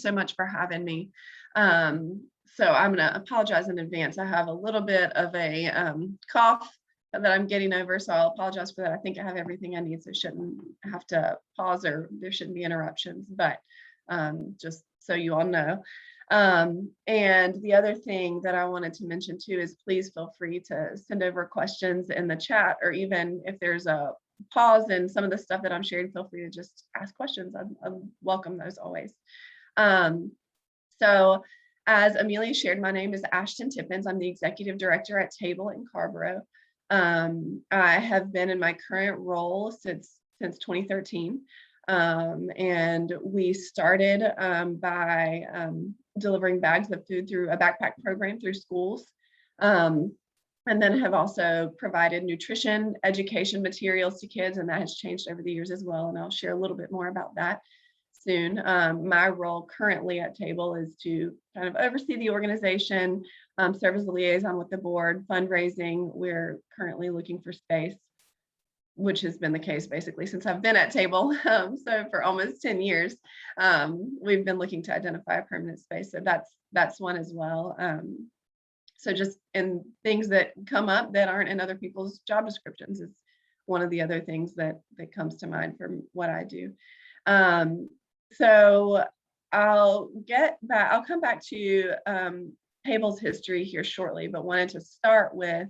so much for having me. So I'm going to apologize in advance. I have a little bit of a cough that I'm getting over, so I'll apologize for that. I think I have everything I need, so shouldn't have to pause or there shouldn't be interruptions, but just so you all know. And the other thing that I wanted to mention too is please feel free to send over questions in the chat, or even if there's a pause in some of the stuff that I'm sharing, feel free to just ask questions. I welcome those always. So as Amelia shared, my name is Ashton Tippins. I'm the executive director at Table in Carrboro. I have been in my current role since 2013. And we started by delivering bags of food through a backpack program through schools. And then have also provided nutrition education materials to kids, and that has changed over the years as well. And I'll share a little bit more about that soon. My role currently at Table is to kind of oversee the organization, serve as a liaison with the board, fundraising. We're currently looking for space, which has been the case basically since I've been at Table. So for almost 10 years, we've been looking to identify a permanent space. So that's one as well. So just in things that come up that aren't in other people's job descriptions is one of the other things that comes to mind from what I do. So I'll come back to Table's history here shortly, but wanted to start with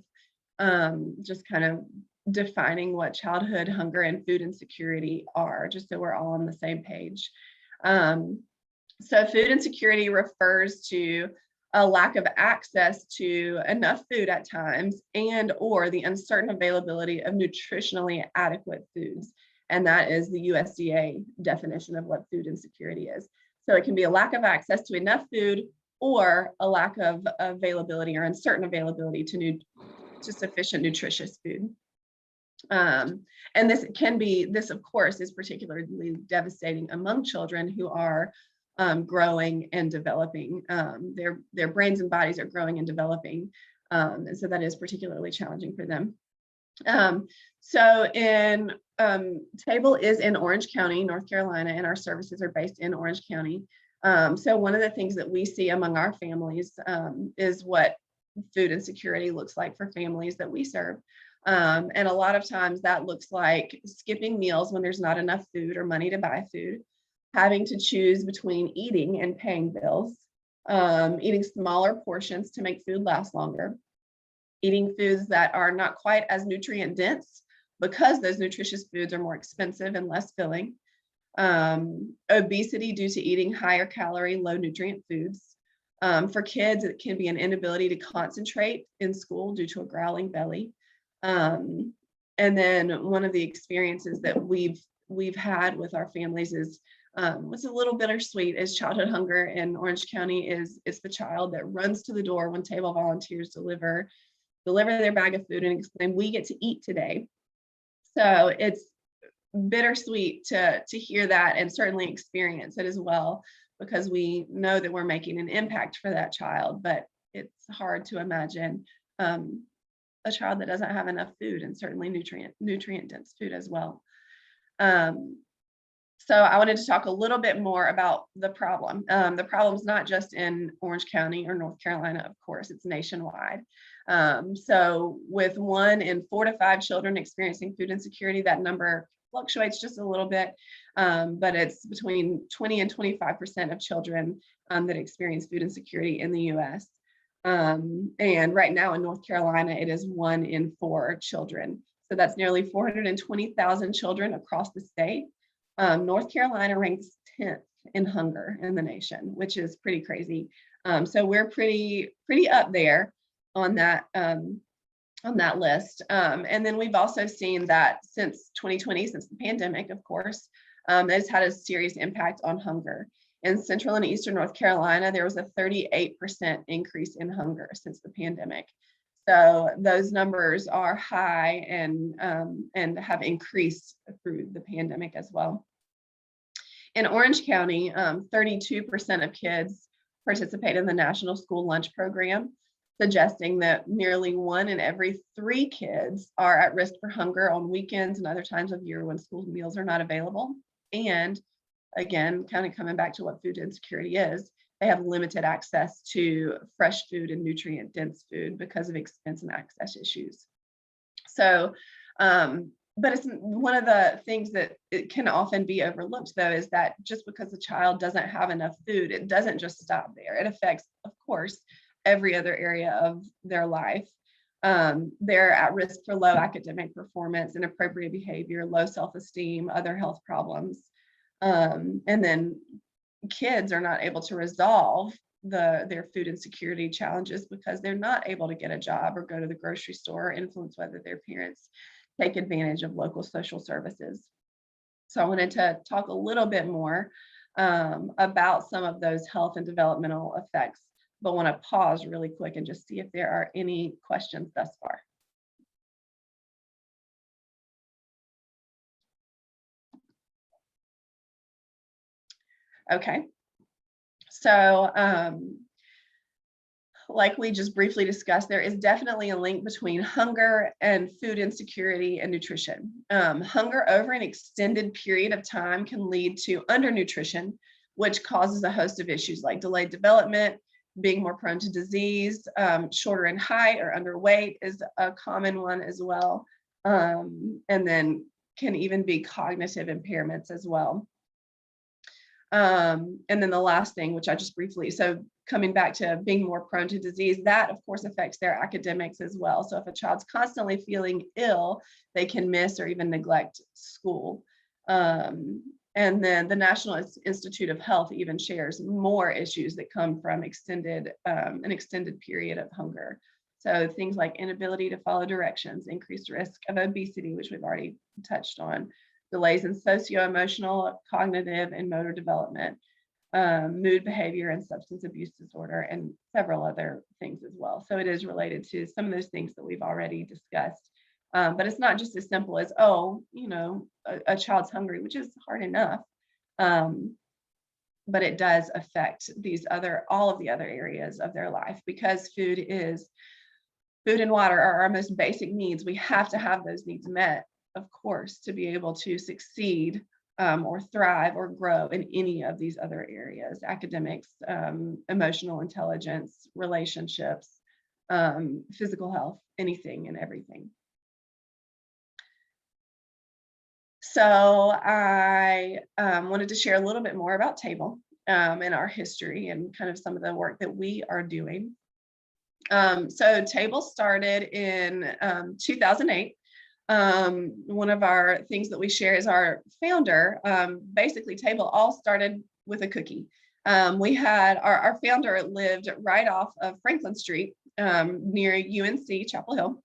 just kind of defining what childhood hunger and food insecurity are, just so we're all on the same page. So food insecurity refers to a lack of access to enough food at times, and or the uncertain availability of nutritionally adequate foods. And that is the USDA definition of what food insecurity is. So it can be a lack of access to enough food, or a lack of availability or uncertain availability to sufficient nutritious food. And this of course is particularly devastating among children who are growing and developing. Their brains and bodies are growing and developing, and so that is particularly challenging for them. So in Table is in Orange County, North Carolina, and our services are based in Orange County. So one of the things that we see among our families is what food insecurity looks like for families that we serve. And a lot of times that looks like skipping meals when there's not enough food or money to buy food, having to choose between eating and paying bills, eating smaller portions to make food last longer, eating foods that are not quite as nutrient dense because those nutritious foods are more expensive and less filling, obesity due to eating higher calorie, low nutrient foods. For kids, it can be an inability to concentrate in school due to a growling belly. And then one of the experiences that we've had with our families is what's a little bittersweet is childhood hunger in Orange County is the child that runs to the door when Table volunteers deliver their bag of food and exclaim, "We get to eat today." So it's bittersweet to hear that and certainly experience it as well, because we know that we're making an impact for that child, but it's hard to imagine a child that doesn't have enough food, and certainly nutrient dense food as well. So I wanted to talk a little bit more about the problem. The problem's not just in Orange County or North Carolina, of course, it's nationwide. So with 1 in 4 to 5 children experiencing food insecurity, that number fluctuates just a little bit, but it's between 20 and 25% of children that experience food insecurity in the US. And right now in North Carolina, it is 1 in 4 children. So that's nearly 420,000 children across the state. North Carolina ranks 10th in hunger in the nation, which is pretty crazy. So we're pretty up there on that list. And then we've also seen that since 2020, since the pandemic, of course, it's had a serious impact on hunger. In Central and Eastern North Carolina, there was a 38% increase in hunger since the pandemic. So those numbers are high and have increased through the pandemic as well. In Orange County, 32% of kids participate in the National School Lunch Program, suggesting that nearly 1 in every 3 kids are at risk for hunger on weekends and other times of year when school meals are not available. And again, kind of coming back to what food insecurity is, they have limited access to fresh food and nutrient dense food because of expense and access issues. So, but it's one of the things that it can often be overlooked, though, is that just because a child doesn't have enough food, it doesn't just stop there. It affects, of course, every other area of their life. They're at risk for low academic performance, inappropriate behavior, low self-esteem, other health problems. And then kids are not able to resolve their food insecurity challenges because they're not able to get a job or go to the grocery store or influence whether their parents take advantage of local social services. So I wanted to talk a little bit more about some of those health and developmental effects, but want to pause really quick and just see if there are any questions thus far. Okay, so like we just briefly discussed, there is definitely a link between hunger and food insecurity and nutrition. Hunger over an extended period of time can lead to undernutrition, which causes a host of issues like delayed development, being more prone to disease, shorter in height or underweight is a common one as well. And then can even be cognitive impairments as well. And then the last thing, which I just briefly, so coming back to being more prone to disease, that of course affects their academics as well. So if a child's constantly feeling ill, they can miss or even neglect school. And then the National Institute of Health even shares more issues that come from an extended period of hunger. So things like inability to follow directions, increased risk of obesity, which we've already touched on, delays in socio-emotional, cognitive, and motor development, mood behavior and substance abuse disorder, and several other things as well. So it is related to some of those things that we've already discussed. But it's not just as simple as, oh, you know, a child's hungry, which is hard enough. But it does affect all of the other areas of their life, because food and water are our most basic needs. We have to have those needs met, of course, to be able to succeed or thrive or grow in any of these other areas: academics, emotional intelligence, relationships, physical health, anything and everything. So I wanted to share a little bit more about Table and our history and kind of some of the work that we are doing. So Table started in 2008. One of our things that we share is our founder. Basically, Table all started with a cookie. We had our founder lived right off of Franklin Street near UNC Chapel Hill.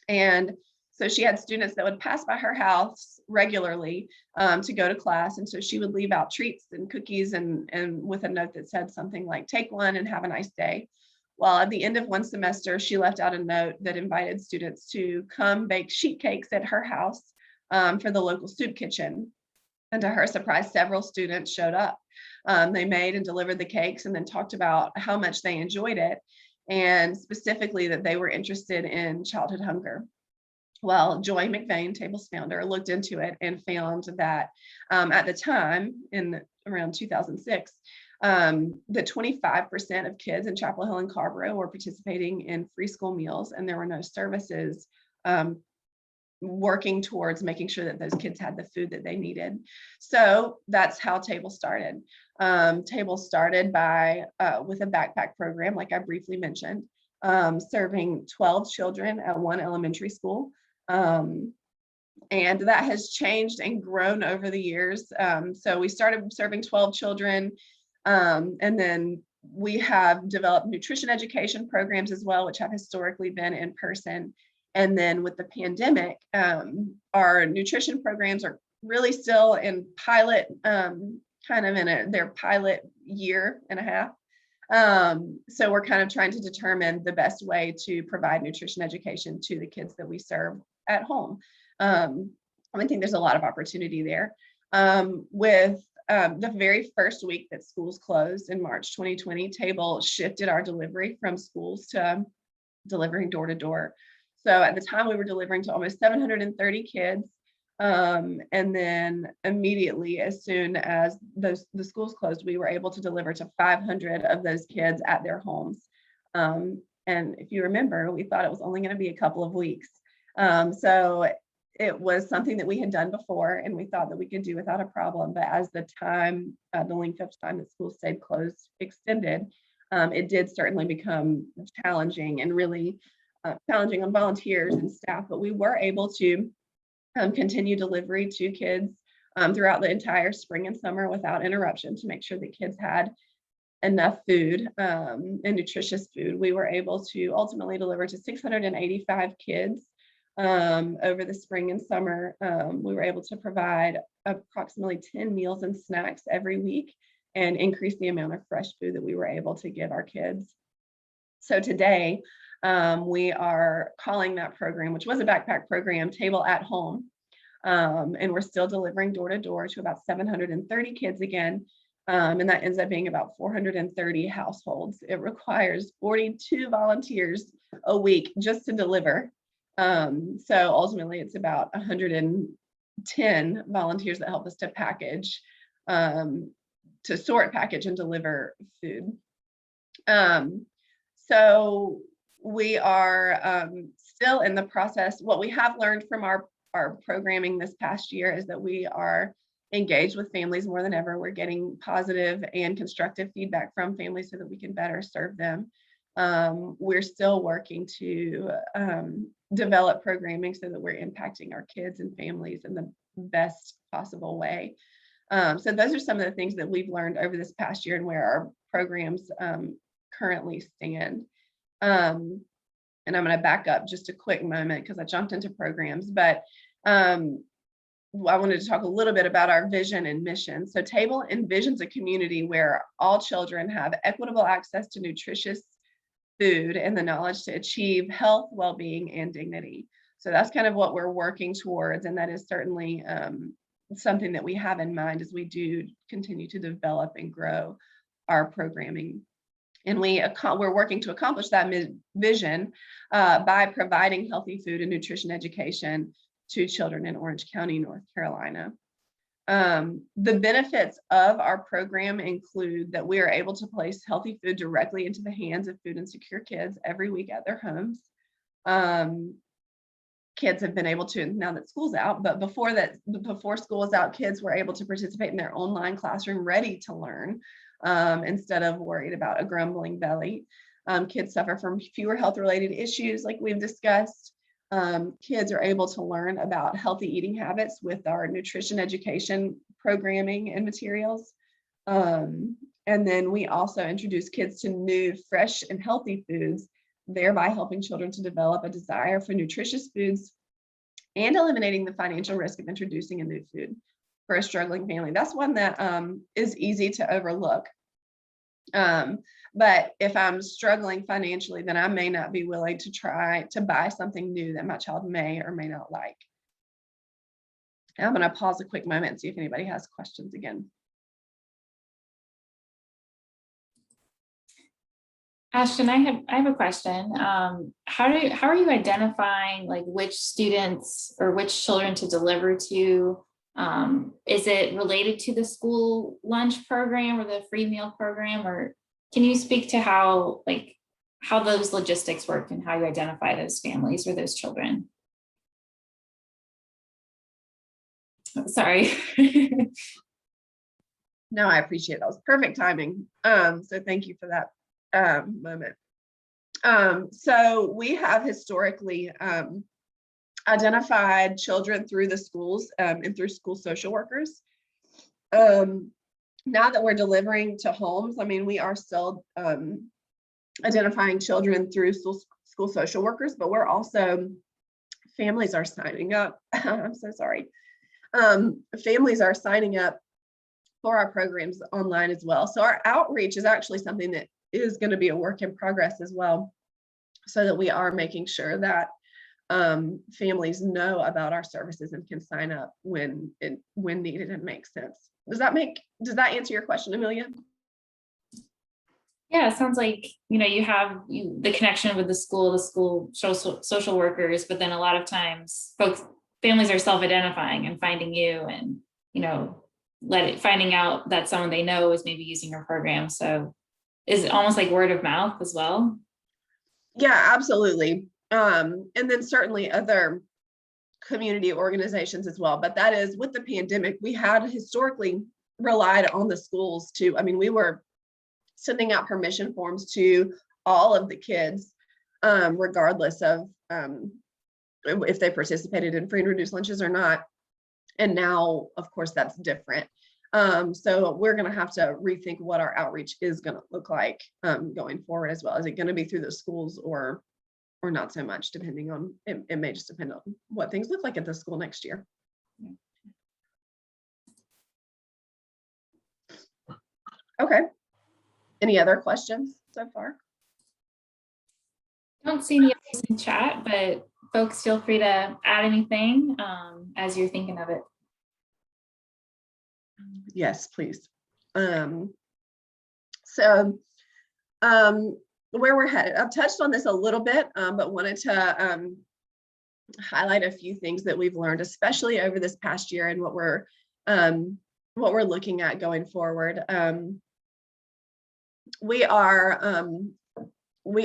And so she had students that would pass by her house regularly to go to class. And so she would leave out treats and cookies and with a note that said something like, "Take one and have a nice day." Well, at the end of one semester, she left out a note that invited students to come bake sheet cakes at her house for the local soup kitchen. And to her surprise, several students showed up. They made and delivered the cakes and then talked about how much they enjoyed it, and specifically that they were interested in childhood hunger. Well, Joy McVeigh, Table's founder, looked into it and found that at the time, in around 2006, that 25% of kids in Chapel Hill and Carrboro were participating in free school meals, and there were no services working towards making sure that those kids had the food that they needed. So that's how Table started. Table started with a backpack program, like I briefly mentioned, serving 12 children at one elementary school. And that has changed and grown over the years. So we started serving 12 children, and then we have developed nutrition education programs as well, which have historically been in person. And then with the pandemic, our nutrition programs are really still in pilot, kind of in their pilot year and a half. So we're kind of trying to determine the best way to provide nutrition education to the kids that we serve at home. I think there's a lot of opportunity there. With the very first week that schools closed in March 2020, Table shifted our delivery from schools to delivering door to door. So at the time, we were delivering to almost 730 kids And then immediately, as soon as the schools closed, we were able to deliver to 500 of those kids at their homes. And if you remember, we thought it was only going to be a couple of weeks. So it was something that we had done before, and we thought that we could do without a problem. But as the length of time that schools stayed closed extended, it did certainly become challenging, and really challenging on volunteers and staff. But we were able to continue delivery to kids throughout the entire spring and summer without interruption, to make sure that kids had enough food and nutritious food. We were able to ultimately deliver to 685 kids over the spring and summer. We were able to provide approximately 10 meals and snacks every week, and increase the amount of fresh food that we were able to give our kids. So today, we are calling that program, which was a backpack program, Table at Home. And we're still delivering door to door to about 730 kids again. And that ends up being about 430 households. It requires 42 volunteers a week just to deliver. So ultimately, it's about 110 volunteers that help us to package, to sort, package, and deliver food. So we are still in the process. What we have learned from our programming this past year is that we are engaged with families more than ever. We're getting positive and constructive feedback from families so that we can better serve them. We're still working to develop programming so that we're impacting our kids and families in the best possible way. So those are some of the things that we've learned over this past year, and where our programs currently stand. And I'm going to back up just a quick moment because I jumped into programs, but I wanted to talk a little bit about our vision and mission. So Table envisions a community where all children have equitable access to nutritious food and the knowledge to achieve health, well-being, and dignity. So that's kind of what we're working towards, and that is certainly something that we have in mind as we do continue to develop and grow our programming. And we're working to accomplish that vision by providing healthy food and nutrition education to children in Orange County, North Carolina. The benefits of our program include that we are able to place healthy food directly into the hands of food insecure kids every week at their homes. Kids have been able to, now that school's out, but before school is out, kids were able to participate in their online classroom ready to learn, instead of worried about a grumbling belly. Kids suffer from fewer health-related issues like we've discussed. Kids are able to learn about healthy eating habits with our nutrition education programming and materials. And then we also introduce kids to new, fresh, and healthy foods, thereby helping children to develop a desire for nutritious foods and eliminating the financial risk of introducing a new food for a struggling family. That's one that is easy to overlook. But if I'm struggling financially, then I may not be willing to try to buy something new that my child may or may not like. And I'm going to pause a quick moment and see if anybody has questions again. Ashton, I have a question. How are you identifying like which students or which children to deliver to? Is it related to the school lunch program or the free meal program, or can you speak to how those logistics work and how you identify those families or those children? Oh, sorry. No, I appreciate it. That was perfect timing. So thank you for that moment. So we have historically identified children through the schools and through school social workers. Now that we're delivering to homes, I mean, we are still identifying children through school social workers, but we're also, families are signing up. I'm so sorry. Families are signing up for our programs online as well. So our outreach is actually something that is going to be a work in progress as well, so that we are making sure that families know about our services and can sign up when needed and makes sense. Does that answer your question, Amelia? Yeah, it sounds like, you have the connection with the school social workers, but then a lot of times families are self-identifying and finding you, and, you know, finding out that someone they know is maybe using your program. So is it almost like word of mouth as well? Yeah, absolutely. And then certainly other community organizations as well. But that is, with the pandemic, we had historically relied on the schools to, I mean, we were sending out permission forms to all of the kids, regardless of if they participated in free and reduced lunches or not. And now, of course, that's different. So we're going to have to rethink what our outreach is going to look like going forward as well. Is it going to be through the schools or not so much, depending on, it may just depend on what things look like at the school next year. Okay. Any other questions so far? I don't see any others in chat, but folks, feel free to add anything as you're thinking of it. Yes, please. Where we're headed, I've touched on this a little bit, but wanted to highlight a few things that we've learned, especially over this past year, and what we're looking at going forward. We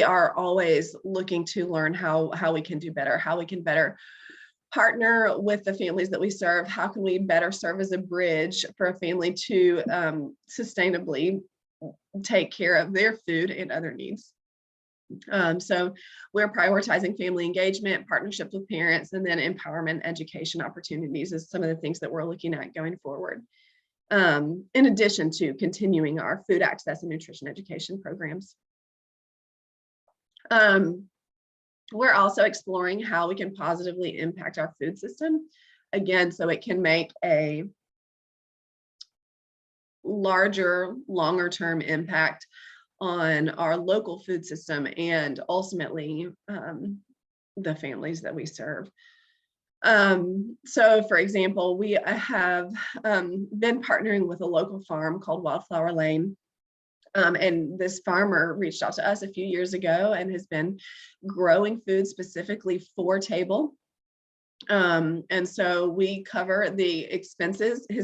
are always looking to learn how we can do better, how we can better partner with the families that we serve. How can we better serve as a bridge for a family to sustainably take care of their food and other needs? So we're prioritizing family engagement, partnerships with parents, and then empowerment education opportunities is some of the things that we're looking at going forward. In addition to continuing our food access and nutrition education programs. We're also exploring how we can positively impact our food system, again, so it can make a larger, longer term impact on our local food system and ultimately the families that we serve. So for example, we have been partnering with a local farm called Wildflower Lane. And this farmer reached out to us a few years ago and has been growing food specifically for table. And so we cover his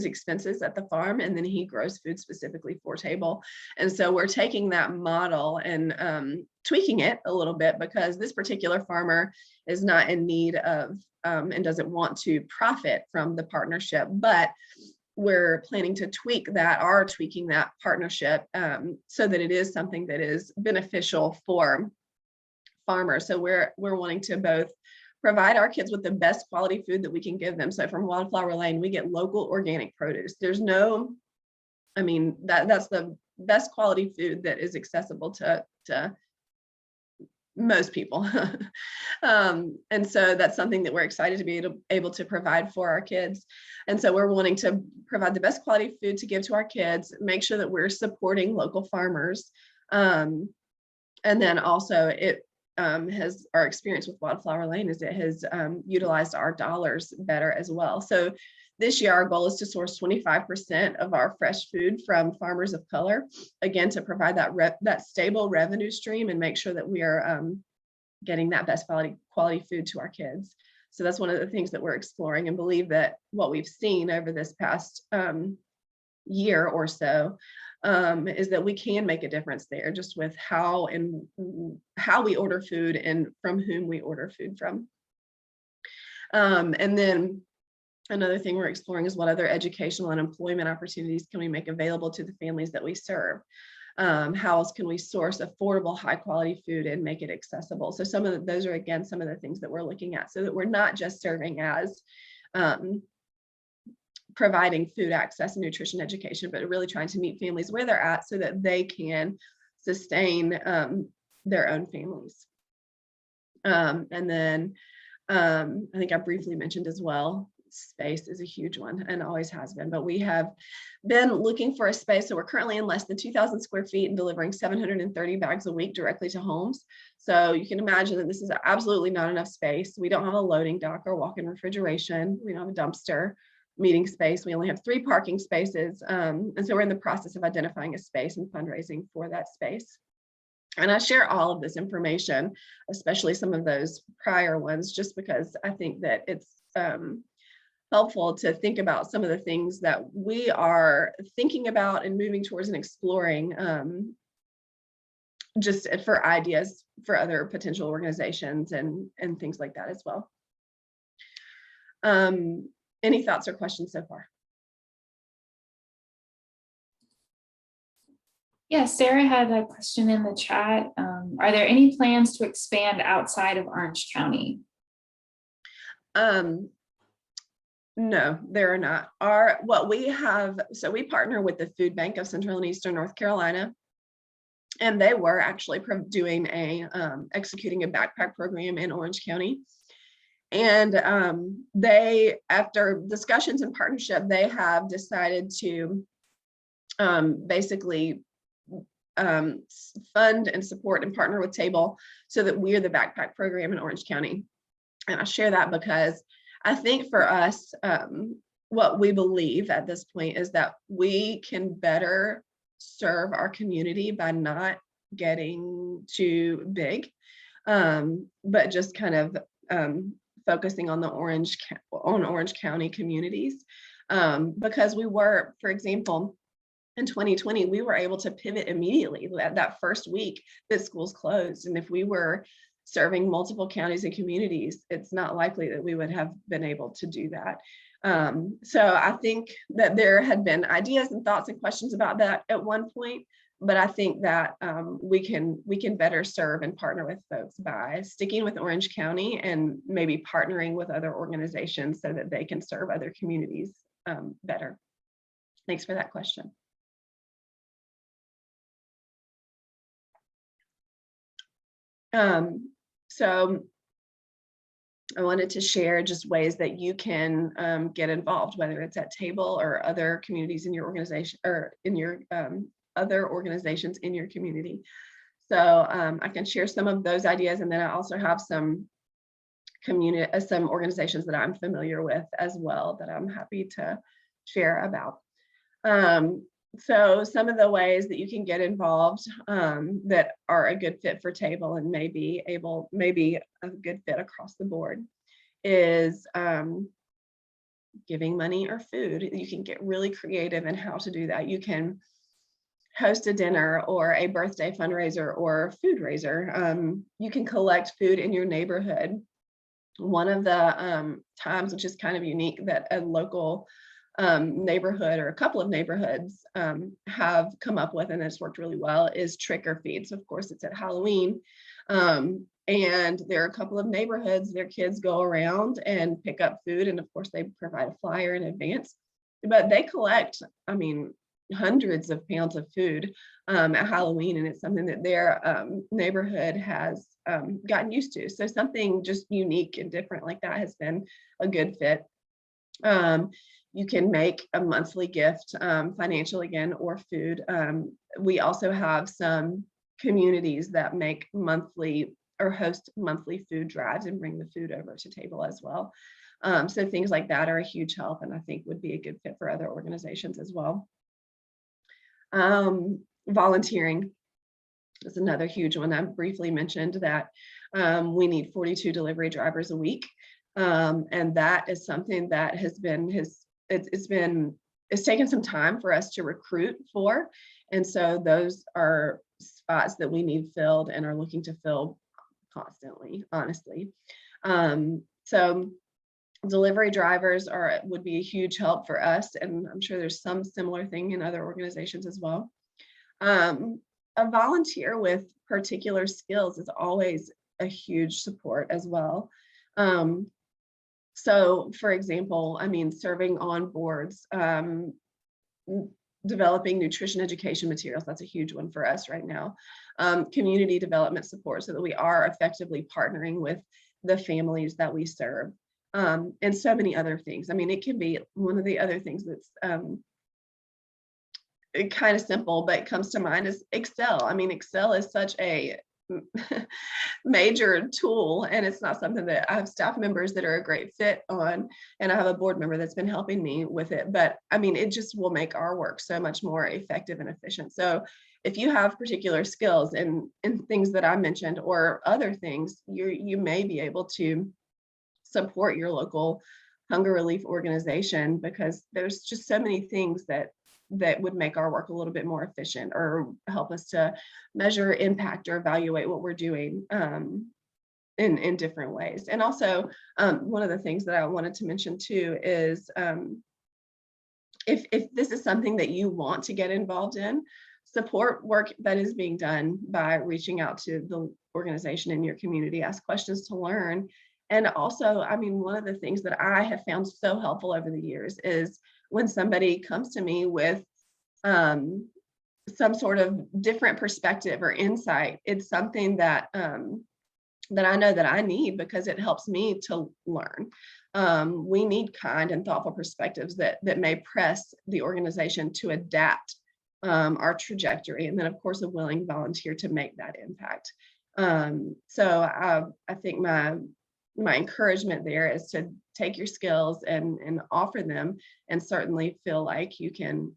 expenses at the farm, and then he grows food specifically for table. And so we're taking that model and tweaking it a little bit, because this particular farmer is not in need of and doesn't want to profit from the partnership, but we're planning to tweaking that partnership so that it is something that is beneficial for farmers. So we're wanting to both provide our kids with the best quality food that we can give them. So from Wildflower Lane, we get local organic produce. That's the best quality food that is accessible to most people. And so that's something that we're excited to be able to provide for our kids. And so we're wanting to provide the best quality food to give to our kids, make sure that we're supporting local farmers. And then also our experience with Wildflower Lane is it has utilized our dollars better as well. So this year, our goal is to source 25% of our fresh food from farmers of color, again, to provide that stable revenue stream and make sure that we are getting that best quality food to our kids. So that's one of the things that we're exploring, and believe that what we've seen over this past year or so is that we can make a difference there, just with how we order food and from whom we order food from. And then another thing we're exploring is what other educational and employment opportunities can we make available to the families that we serve? How else can we source affordable, high quality food and make it accessible? So those are, again, some of the things that we're looking at, so that we're not just serving as providing food access and nutrition education, but really trying to meet families where they're at so that they can sustain their own families. And then I think I briefly mentioned as well, space is a huge one and always has been, but we have been looking for a space. So we're currently in less than 2,000 square feet and delivering 730 bags a week directly to homes. So you can imagine that this is absolutely not enough space. We don't have a loading dock or walk-in refrigeration. We don't have a dumpster meeting space. We only have 3 parking spaces. And so we're in the process of identifying a space and fundraising for that space. And I share all of this information, especially some of those prior ones, just because I think that it's helpful to think about some of the things that we are thinking about and moving towards and exploring, just for ideas for other potential organizations and things like that as well. Any thoughts or questions so far? Yeah, Sarah had a question in the chat. Are there any plans to expand outside of Orange County? No, there are not. What we have, so we partner with the Food Bank of Central and Eastern North Carolina, and they were actually doing executing a backpack program in Orange County. And they, after discussions and partnership, they have decided to basically fund and support and partner with Table so that we're the backpack program in Orange County. And I share that because I think for us, what we believe at this point is that we can better serve our community by not getting too big, but just kind of focusing on the Orange County communities, because we were, for example, in 2020, we were able to pivot immediately that first week that schools closed. And if we were serving multiple counties and communities, it's not likely that we would have been able to do that. So I think that there had been ideas and thoughts and questions about that at one point, but I think that we can better serve and partner with folks by sticking with Orange County and maybe partnering with other organizations so that they can serve other communities better. Thanks for that question. So I wanted to share just ways that you can get involved, whether it's at Table or other communities in your organization or in your other organizations in your community. So I can share some of those ideas, and then I also have some organizations that I'm familiar with as well that I'm happy to share about. So some of the ways that you can get involved that are a good fit for Table and maybe a good fit across the board is giving money or food. You can get really creative in how to do that. You can host a dinner or a birthday fundraiser or food raiser. You can collect food in your neighborhood. One of the times, which is kind of unique, that a local neighborhood or a couple of neighborhoods have come up with, and it's worked really well, is trick or feed. So of course it's at Halloween, and there are a couple of neighborhoods, their kids go around and pick up food, and of course they provide a flyer in advance, but they collect, I mean, hundreds of pounds of food at Halloween, and it's something that their neighborhood has gotten used to. So something just unique and different like that has been a good fit. You can make a monthly gift, financial again, or food. We also have some communities that make monthly or host monthly food drives and bring the food over to Table as well. So things like that are a huge help, and I think would be a good fit for other organizations as well. Volunteering is another huge one. I briefly mentioned that we need 42 delivery drivers a week. And that is something that has been it's taken some time for us to recruit for. And so those are spots that we need filled and are looking to fill constantly, honestly. So delivery drivers would be a huge help for us, and I'm sure there's some similar thing in other organizations as well. A volunteer with particular skills is always a huge support as well. So for example, I mean, serving on boards, developing nutrition education materials, that's a huge one for us right now. Community development support so that we are effectively partnering with the families that we serve. And so many other things. I mean, it can be one of the other things that's kind of simple, but it comes to mind is Excel. I mean, Excel is such a major tool, and it's not something that I have staff members that are a great fit on, and I have a board member that's been helping me with it, but I mean, it just will make our work so much more effective and efficient. So if you have particular skills in things that I mentioned or other things, you may be able to support your local hunger relief organization, because there's just so many things that would make our work a little bit more efficient or help us to measure impact or evaluate what we're doing in different ways. And also, one of the things that I wanted to mention too is if this is something that you want to get involved in, support work that is being done by reaching out to the organization in your community, ask questions to learn. And also, I mean, one of the things that I have found so helpful over the years is when somebody comes to me with some sort of different perspective or insight, it's something that that I know that I need, because it helps me to learn. We need kind and thoughtful perspectives that may press the organization to adapt our trajectory, and then of course a willing volunteer to make that impact. So I think my encouragement there is to take your skills and offer them, and certainly feel like you can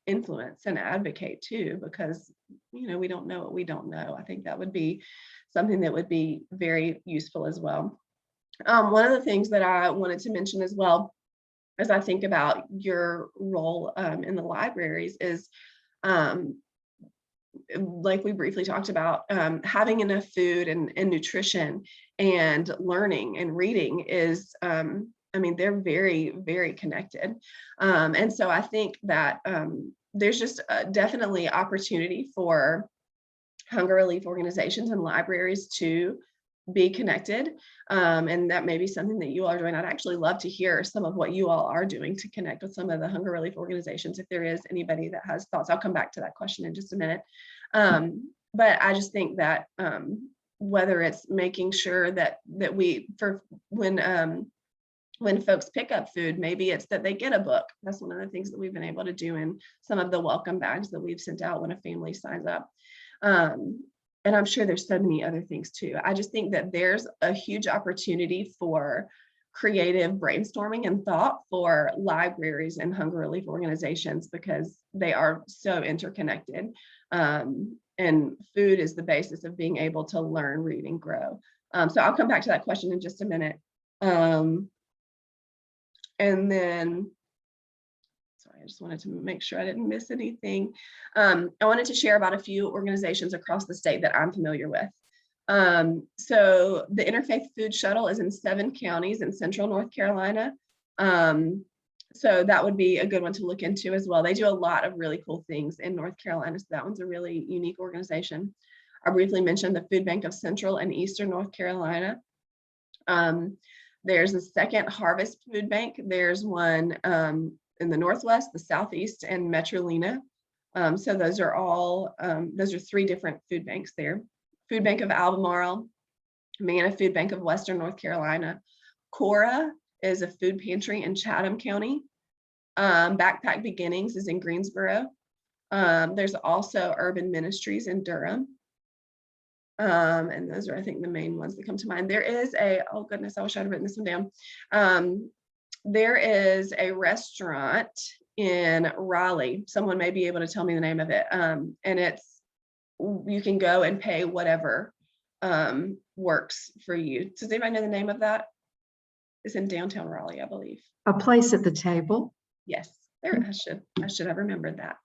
influence and advocate too, because we don't know what we don't know. I think that would be something that would be very useful as well. One of the things that I wanted to mention as well, as I think about your role in the libraries, is like we briefly talked about, having enough food and nutrition and learning and reading is, I mean, they're very, very connected. And so I think that there's just definitely opportunity for hunger relief organizations and libraries to be connected. And that may be something that you all are doing. I'd actually love to hear some of what you all are doing to connect with some of the hunger relief organizations, if there is anybody that has thoughts. I'll come back to that question in just a minute. But I just think that whether it's making sure that we, for when folks pick up food, maybe it's that they get a book. That's one of the things that we've been able to do in some of the welcome bags that we've sent out when a family signs up. And I'm sure there's so many other things too. I just think that there's a huge opportunity for creative brainstorming and thought for libraries and hunger relief organizations, because they are so interconnected. And food is the basis of being able to learn, read, and grow. So I'll come back to that question in just a minute. And then, sorry, I just wanted to make sure I didn't miss anything. I wanted to share about a few organizations across the state that I'm familiar with. So the Interfaith Food Shuttle is in 7 counties in central North Carolina. So that would be a good one to look into as well. They do a lot of really cool things in North Carolina. So that one's a really unique organization. I briefly mentioned the Food Bank of Central and Eastern North Carolina. There's a Second Harvest Food Bank. There's one in the Northwest, the Southeast, and Metrolina. So those are all, those are 3 different food banks there. Food Bank of Albemarle, Manna Food Bank of Western North Carolina. Cora is a food pantry in Chatham County. Backpack Beginnings is in Greensboro. There's also Urban Ministries in Durham. And those are, I think, the main ones that come to mind. There is oh goodness, I wish I'd written this one down. There is a restaurant in Raleigh. Someone may be able to tell me the name of it. And you can go and pay whatever works for you. Does anybody know the name of that? It's in downtown Raleigh, I believe. A place at the table. Yes, there. I should have remembered that.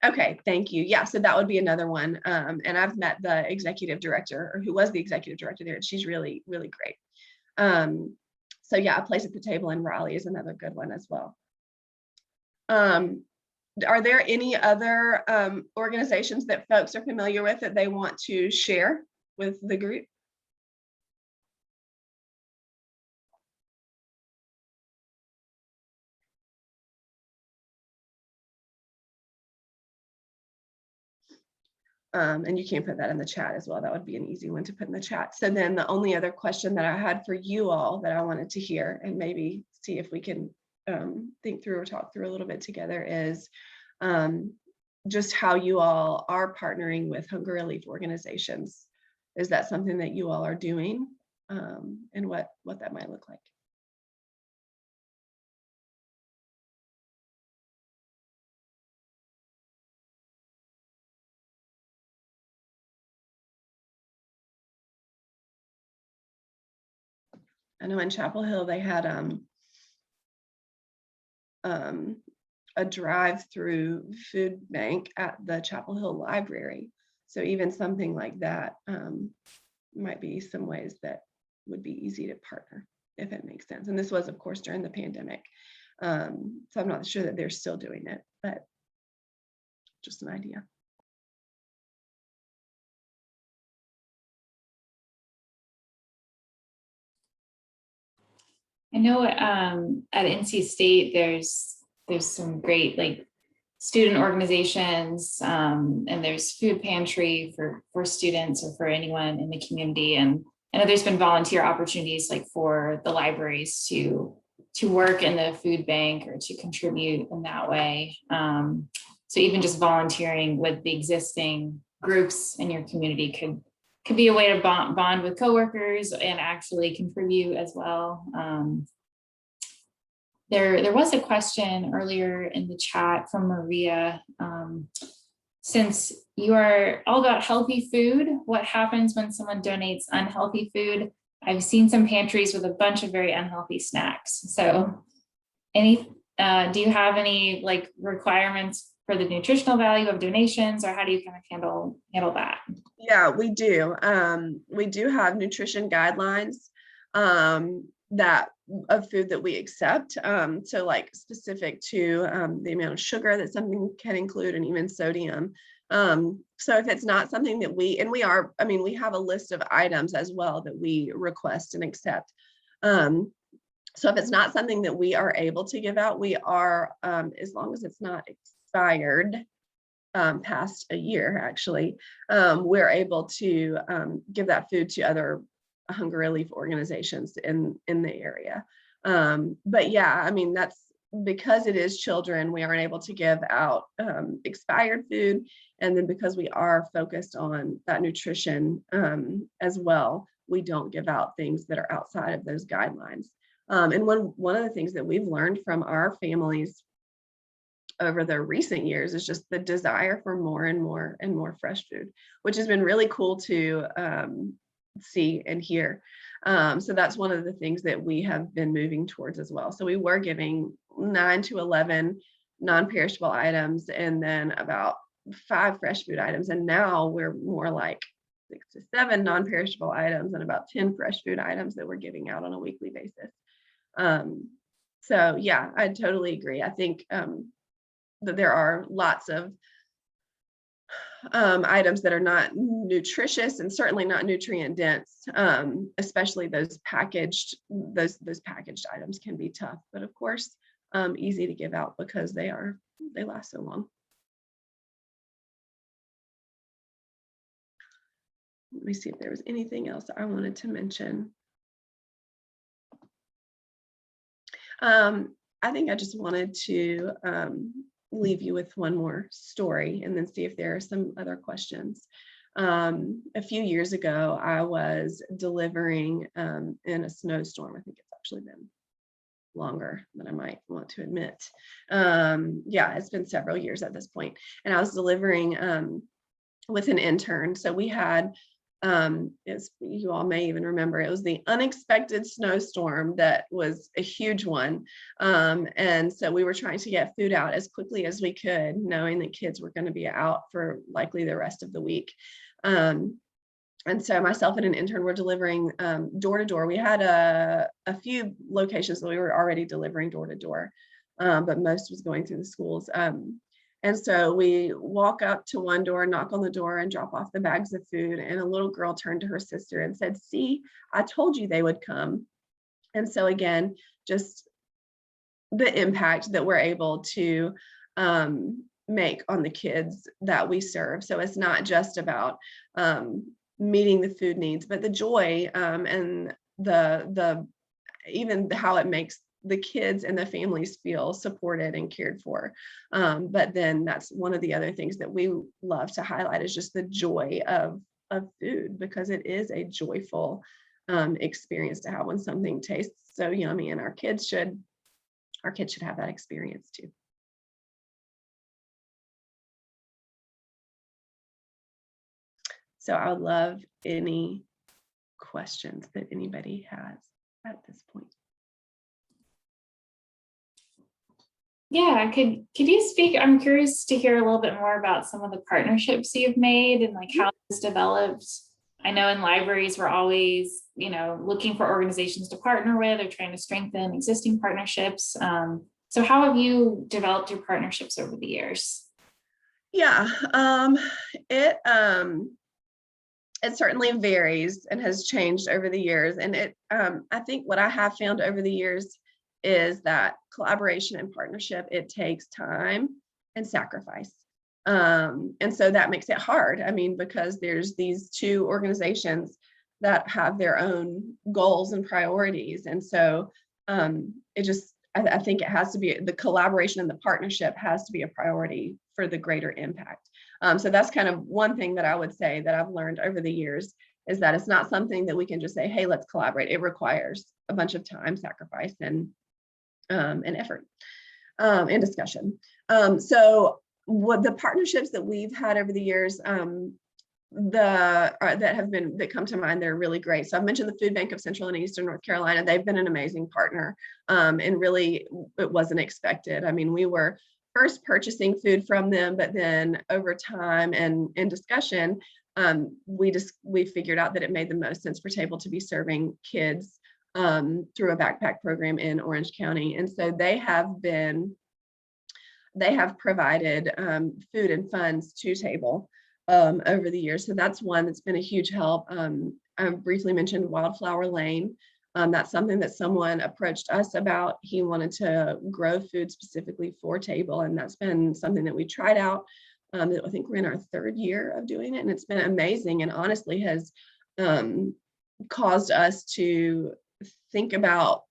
Okay, thank you. Yeah, so that would be another one. And I've met the executive director, or who was the executive director there, and she's really, really great. So yeah, a place at the table in Raleigh is another good one as well. Are there any other organizations that folks are familiar with that they want to share with the group? And you can put that in the chat as well. That would be an easy one to put in the chat. So then the only other question that I had for you all that I wanted to hear, and maybe see if we can think through or talk through a little bit together, is just how you all are partnering with hunger relief organizations. Is that something that you all are doing, and what that might look like? I know in Chapel Hill they had a drive-through food bank at the Chapel Hill Library. So even something like that might be some ways that would be easy to partner, if it makes sense. And this was, of course, during the pandemic. So I'm not sure that they're still doing it, but just an idea. I know at NC State there's some great like student organizations, and there's food pantry for students or for anyone in the community. And I know there's been volunteer opportunities like for the libraries to work in the food bank or to contribute in that way. So even just volunteering with the existing groups in your community could be a way to bond with coworkers and actually contribute as well. There was a question earlier in the chat from Maria. Since you are all about healthy food, what happens when someone donates unhealthy food? I've seen some pantries with a bunch of very unhealthy snacks. So do you have any like requirements for the nutritional value of donations, or how do you kind of handle that? Yeah, we do. We do have nutrition guidelines that of food that we accept. So like specific to the amount of sugar that something can include and even sodium. So if it's not something that we have a list of items as well that we request and accept. So if it's not something that we are able to give out, we are, as long as it's not expired, past a year, actually, we're able to give that food to other hunger relief organizations in the area. But yeah, I mean, that's because it is children, we aren't able to give out expired food. And then because we are focused on that nutrition as well, we don't give out things that are outside of those guidelines. And one of the things that we've learned from our families over the recent years is just the desire for more and more and more fresh food, which has been really cool to see and hear. So that's one of the things that we have been moving towards as well. So we were giving 9 to 11 non-perishable items and then about 5 fresh food items. And now we're more like 6 to 7 non-perishable items and about 10 fresh food items that we're giving out on a weekly basis. So yeah, I totally agree. I think that there are lots of items that are not nutritious and certainly not nutrient dense, especially those packaged items can be tough, but of course easy to give out because they last so long. Let me see if there was anything else I wanted to mention. I think I just wanted to leave you with one more story and then see if there are some other questions. A few years ago, I was delivering in a snowstorm. I think it's actually been longer than I might want to admit. Yeah, it's been several years at this point. And I was delivering with an intern. So we had, as you all may even remember, it was the unexpected snowstorm that was a huge one. And so we were trying to get food out as quickly as we could, knowing that kids were going to be out for likely the rest of the week. And so myself and an intern were delivering door to door. We had a few locations that we were already delivering door to door, but most was going through the schools. And so we walk up to one door, knock on the door, and drop off the bags of food. And a little girl turned to her sister and said, "See, I told you they would come." And so again, just the impact that we're able to make on the kids that we serve. So it's not just about meeting the food needs, but the joy and the even how it makes the kids and the families feel supported and cared for. But then that's one of the other things that we love to highlight is just the joy of food, because it is a joyful experience to have when something tastes so yummy, and our kids should have that experience too. So I would love any questions that anybody has. at this point. Yeah, could you speak? I'm curious to hear a little bit more about some of the partnerships you've made and like how this developed. I know in libraries we're always, looking for organizations to partner with or trying to strengthen existing partnerships. So how have you developed your partnerships over the years? Yeah, it certainly varies and has changed over the years. And I think what I have found over the years is that collaboration and partnership, it takes time and sacrifice. And so that makes it hard. I mean, because there's these two organizations that have their own goals and priorities. And so I think it has to be the collaboration and the partnership has to be a priority for the greater impact. So that's kind of one thing that I would say that I've learned over the years is that it's not something that we can just say, hey, let's collaborate. It requires a bunch of time, sacrifice, and effort and discussion. So what the partnerships that we've had over the years that come to mind, they're really great. So I've mentioned the Food Bank of Central and Eastern North Carolina. They've been an amazing partner, and really it wasn't expected. I mean, we were first purchasing food from them, but then over time and in discussion, we figured out that it made the most sense for Table to be serving kids through a backpack program in Orange County. And so they have provided food and funds to Table over the years. So that's one that's been a huge help. I briefly mentioned Wildflower Lane. That's something that someone approached us about. He wanted to grow food specifically for Table, and that's been something that we tried out. I think we're in our third year of doing it, and it's been amazing, and honestly has caused us to think about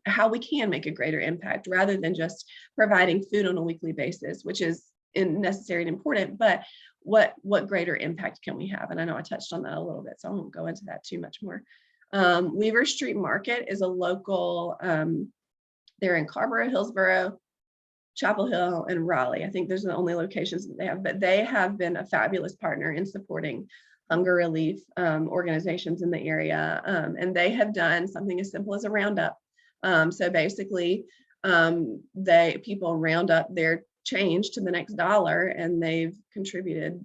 how we can make a greater impact rather than just providing food on a weekly basis, which is necessary and important, but what greater impact can we have? And I know I touched on that a little bit, so I won't go into that too much more. Weaver Street Market is a local, they're in Carrboro, Hillsboro, Chapel Hill, and Raleigh. I think those are the only locations that they have, but they have been a fabulous partner in supporting hunger relief organizations in the area. And they have done something as simple as a roundup. So basically, people round up their change to the next dollar, and they've contributed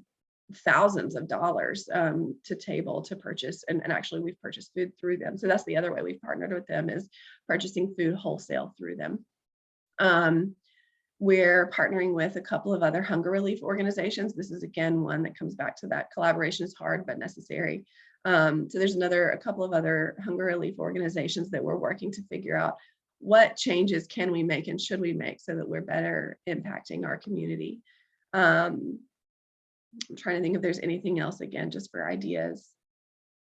thousands of dollars to Table to purchase, and actually we've purchased food through them. So that's the other way we've partnered with them, is purchasing food wholesale through them. We're partnering with a couple of other hunger relief organizations. This is again one that comes back to that collaboration is hard but necessary. So there's a couple of other hunger relief organizations that we're working to figure out what changes can we make and should we make so that we're better impacting our community. I'm trying to think if there's anything else, again, just for ideas.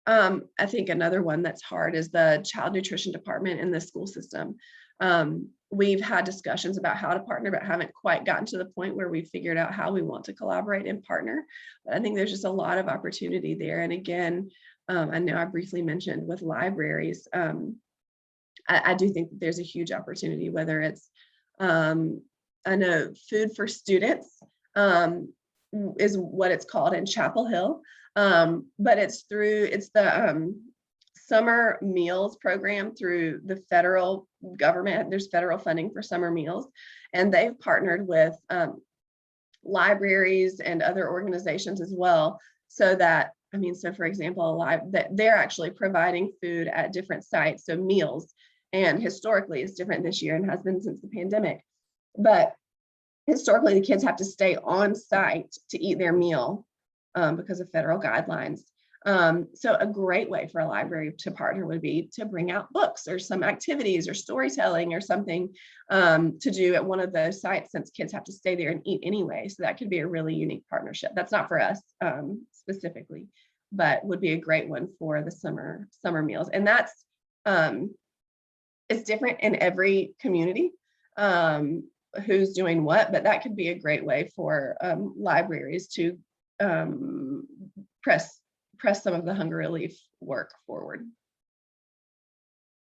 I think another one that's hard is the child nutrition department in the school system. We've had discussions about how to partner, but haven't quite gotten to the point where we've figured out how we want to collaborate and partner. But I think there's just a lot of opportunity there. And again, I know I briefly mentioned with libraries, I do think that there's a huge opportunity, whether it's, I know Food for Students is what it's called in Chapel Hill, but it's the summer meals program through the federal government. There's federal funding for summer meals, and they've partnered with libraries and other organizations as well. So that, so for example, that they're actually providing food at different sites, so meals. And historically, it's different this year and has been since the pandemic. But historically, the kids have to stay on site to eat their meal because of federal guidelines. So a great way for a library to partner would be to bring out books or some activities or storytelling or something to do at one of those sites, since kids have to stay there and eat anyway. So that could be a really unique partnership. That's not for us specifically, but would be a great one for the summer meals. And that's it's different in every community who's doing what, but that could be a great way for libraries to press some of the hunger relief work forward.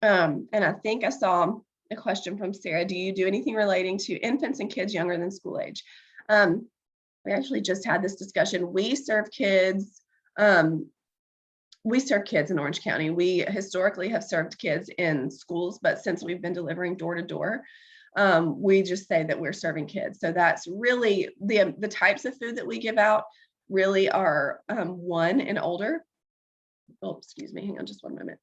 And I think I saw a question from Sarah. Do you do anything relating to infants and kids younger than school age? We actually just had this discussion. We serve kids we serve kids in Orange County. We historically have served kids in schools, but since we've been delivering door to door, we just say that we're serving kids. So that's really the types of food that we give out really are 1 and older. Oh, excuse me, hang on just one moment.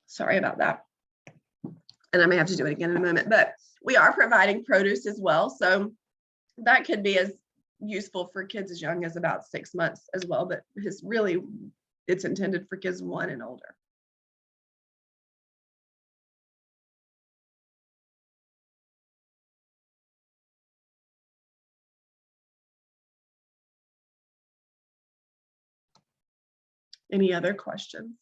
Sorry about that. And I may have to do it again in a moment, but we are providing produce as well. So that could be as useful for kids as young as about 6 months as well, but it's intended for kids 1 and older. Any other questions?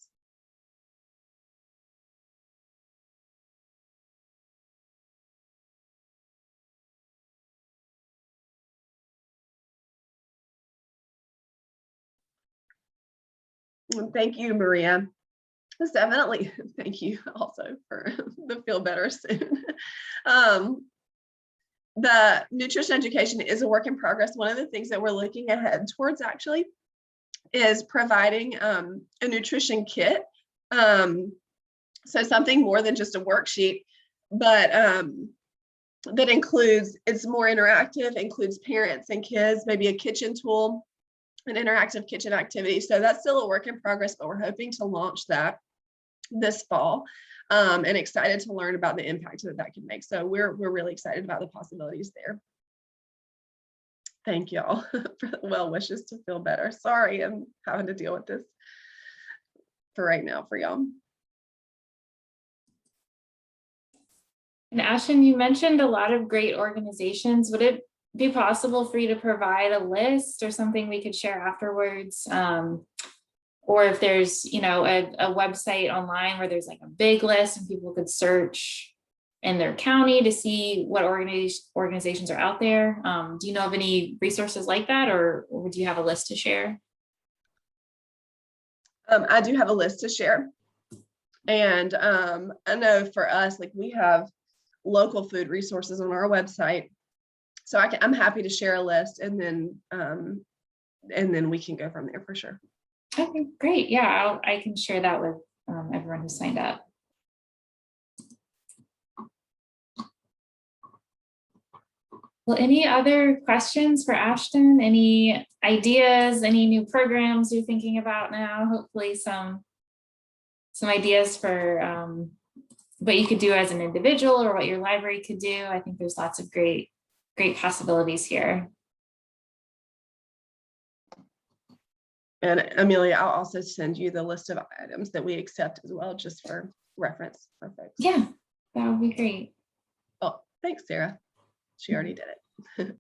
Thank you, Maria. Definitely. Thank you also for the feel better soon. The nutrition education is a work in progress. One of the things that we're looking ahead towards actually is providing a nutrition kit. So something more than just a worksheet, but that includes, it's more interactive, includes parents and kids, maybe a kitchen tool, an interactive kitchen activity. So that's still a work in progress, but we're hoping to launch that this fall, and excited to learn about the impact that can make. So we're really excited about the possibilities there. Thank y'all for the well wishes to feel better. Sorry, I'm having to deal with this for right now for y'all. And Ashton, you mentioned a lot of great organizations. Would it be possible for you to provide a list or something we could share afterwards? Or if there's, a website online where there's like a big list and people could search in their county to see what organizations are out there. Do you know of any resources like that, or would you have a list to share? I do have a list to share. And I know for us, like we have local food resources on our website. So I'm happy to share a list, and then we can go from there for sure. Okay, great. Yeah, I can share that with everyone who signed up. Well, any other questions for Ashton? Any ideas, any new programs you're thinking about now? Hopefully some ideas for what you could do as an individual or what your library could do. I think there's lots of great possibilities here. And Amelia, I'll also send you the list of items that we accept as well, just for reference. Perfect. Yeah, that would be great. Oh, thanks, Sarah. She already did it.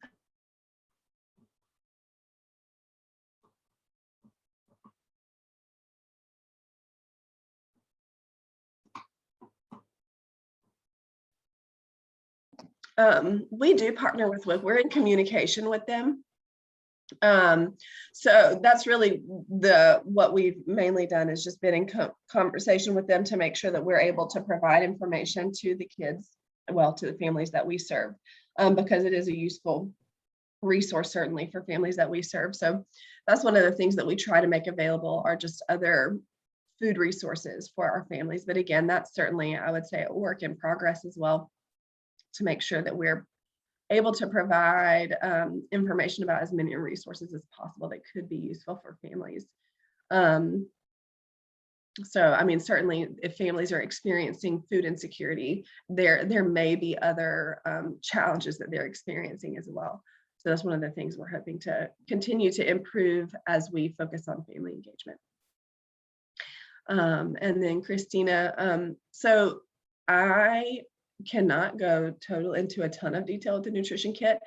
We do partner with WIC. We're in communication with them. So that's really what we've mainly done is just been in conversation with them to make sure that we're able to provide information to the kids, well, to the families that we serve, because it is a useful resource, certainly for families that we serve. So that's one of the things that we try to make available are just other food resources for our families. But again, that's certainly, I would say, a work in progress as well, to make sure that we're able to provide information about as many resources as possible that could be useful for families. So, I mean, certainly if families are experiencing food insecurity, there may be other challenges that they're experiencing as well. So that's one of the things we're hoping to continue to improve as we focus on family engagement. And then Christina, so I cannot go into a ton of detail with the nutrition kit,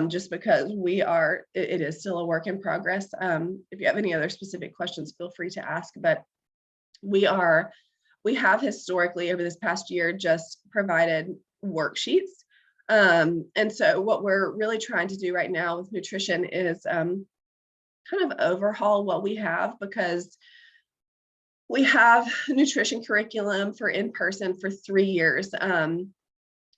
just because it is still a work in progress. If you have any other specific questions, feel free to ask, but we have historically over this past year just provided worksheets. And so what we're really trying to do right now with nutrition is kind of overhaul what we have, because we have nutrition curriculum for in-person for 3 years.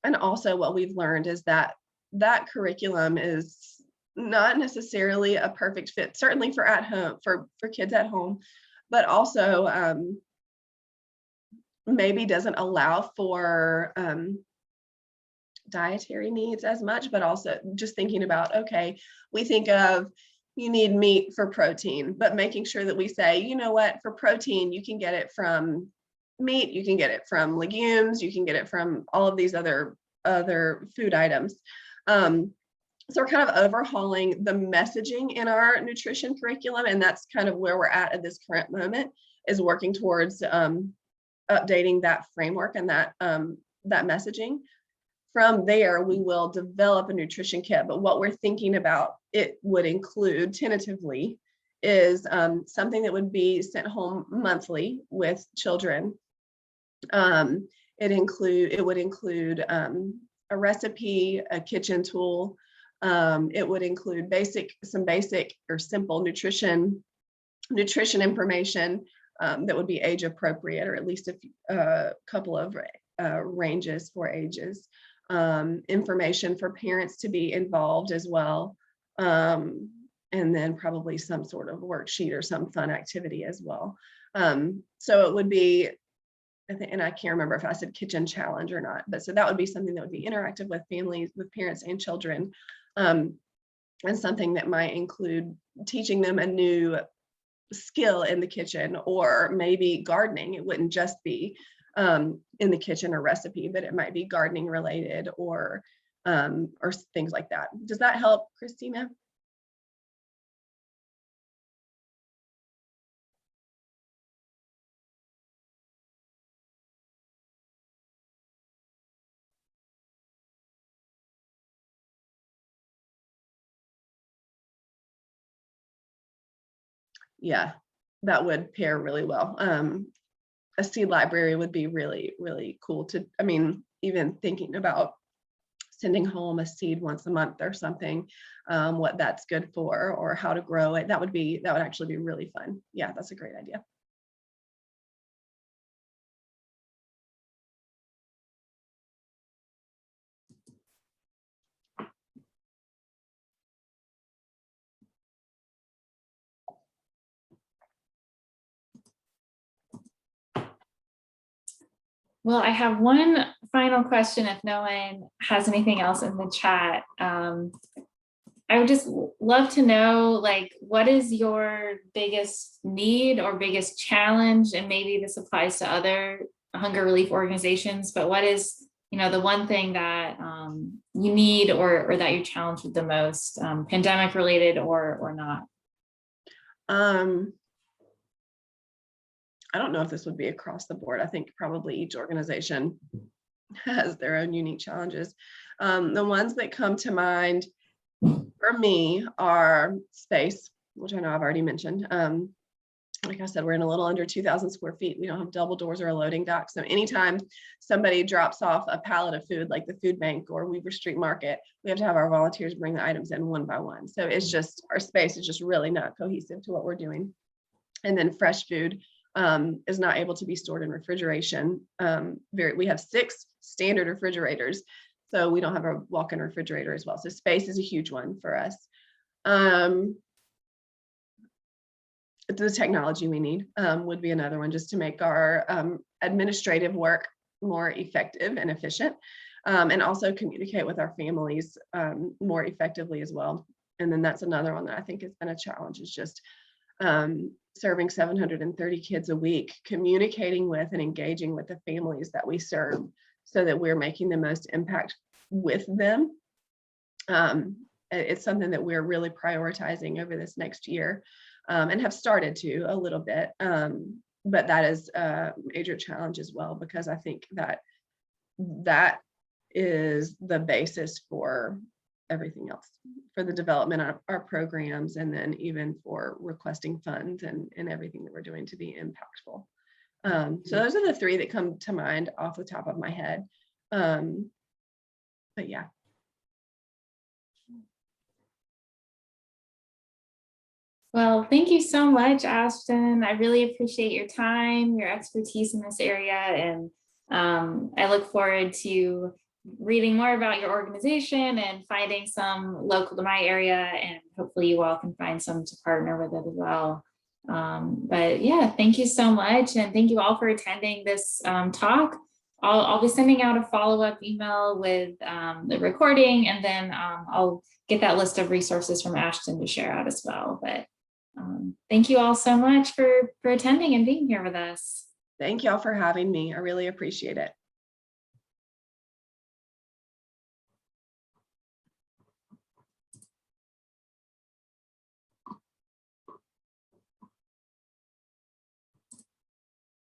And also what we've learned is that that curriculum is not necessarily a perfect fit, certainly for at home, for kids at home, but also maybe doesn't allow for dietary needs as much, but also just thinking about, okay, we think of you need meat for protein, but making sure that we say, you know what, for protein, you can get it from meat, you can get it from legumes, you can get it from all of these other food items. So we're kind of overhauling the messaging in our nutrition curriculum, and that's kind of where we're at this current moment, is working towards updating that framework and that messaging. From there, we will develop a nutrition kit, but what we're thinking about it would include tentatively is something that would be sent home monthly with children. It would include a recipe, a kitchen tool. It would include some basic or simple nutrition information that would be age appropriate, or at least a couple of ranges for ages. Information for parents to be involved as well. And then probably some sort of worksheet or some fun activity as well. So it would be, I think, and I can't remember if I said kitchen challenge or not, but so that would be something that would be interactive with families, with parents and children. And something that might include teaching them a new skill in the kitchen, or maybe gardening. It wouldn't just be in the kitchen or recipe, but it might be gardening related or things like that. Does that help, Christina? Yeah, that would pair really well. A seed library would be really, really cool to, I mean, even thinking about sending home a seed once a month or something, what that's good for or how to grow it. That would actually be really fun. Yeah, that's a great idea. Well, I have one final question if no one has anything else in the chat. I would just love to know, like, what is your biggest need or biggest challenge? And maybe this applies to other hunger relief organizations, but what is, the one thing that you need or that you're challenged with the most, pandemic related or not? I don't know if this would be across the board. I think probably each organization has their own unique challenges. The ones that come to mind for me are space, which I know I've already mentioned. Like I said, we're in a little under 2,000 square feet. We don't have double doors or a loading dock. So anytime somebody drops off a pallet of food, like the food bank or Weaver Street Market, we have to have our volunteers bring the items in one by one. So it's just, our space is just really not cohesive to what we're doing. And then fresh food is not able to be stored in refrigeration. We have 6 standard refrigerators, so we don't have a walk-in refrigerator as well. So space is a huge one for us. The technology we need would be another one, just to make our administrative work more effective and efficient, and also communicate with our families more effectively as well. And then that's another one that I think has been a challenge, is just serving 730 kids a week, communicating with and engaging with the families that we serve so that we're making the most impact with them. It's something that we're really prioritizing over this next year, and have started to a little bit. But that is a major challenge as well, because I think that is the basis for everything else, for the development of our programs, and then even for requesting funds and everything that we're doing to be impactful. So those are the 3 that come to mind off the top of my head. But yeah. Well, thank you so much, Ashton. I really appreciate your time, your expertise in this area, and I look forward to reading more about your organization and finding some local to my area, and hopefully you all can find some to partner with it as well. But yeah, thank you so much. And thank you all for attending this talk. I'll be sending out a follow-up email with the recording, and then I'll get that list of resources from Ashton to share out as well. But thank you all so much for attending and being here with us. Thank y'all for having me. I really appreciate it.